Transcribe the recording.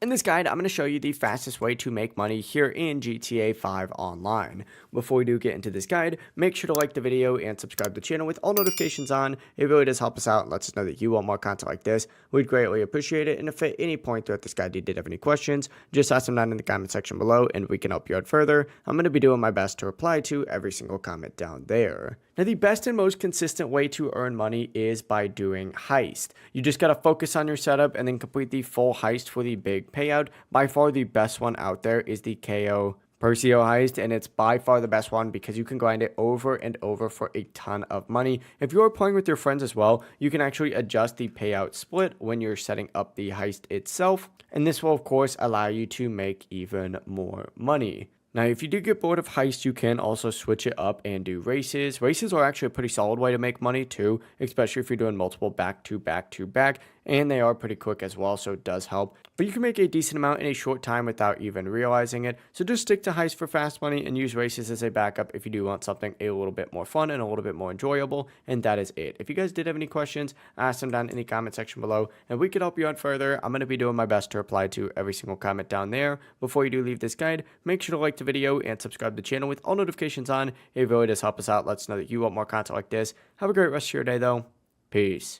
In this guide, I'm going to show you the fastest way to make money here in GTA 5 Online. Before we do get into this guide, make sure to like the video and subscribe to the channel with all notifications on. It really does help us out and lets us know that you want more content like this. We'd greatly appreciate it, and if at any point throughout this guide you did have any questions, just ask them down in the comment section below and we can help you out further. I'm going to be doing my best to reply to every single comment down there. Now, the best and most consistent way to earn money is by doing heist. You just got to focus on your setup and then complete the full heist for the big payout. By far the best one out there is the KO Percio heist, and it's by far the best one because you can grind it over and over for a ton of money. If you're playing with your friends as well, you can actually adjust the payout split when you're setting up the heist itself, and this will of course allow you to make even more money. Now, if you do get bored of heist, you can also switch it up and do races. Races are actually a pretty solid way to make money too, especially if you're doing multiple back to back to back, and they are pretty quick as well, so it does help. But you can make a decent amount in a short time without even realizing it, so just stick to heist for fast money and use races as a backup if you do want something a little bit more fun and a little bit more enjoyable, and that is it. If you guys did have any questions, ask them down in the comment section below, and we could help you out further. I'm going to be doing my best to reply to every single comment down there. Before you do leave this guide, make sure to like the video and subscribe to the channel with all notifications on. It really does help us out, lets us know that you want more content like this. Have a great rest of your day though. Peace.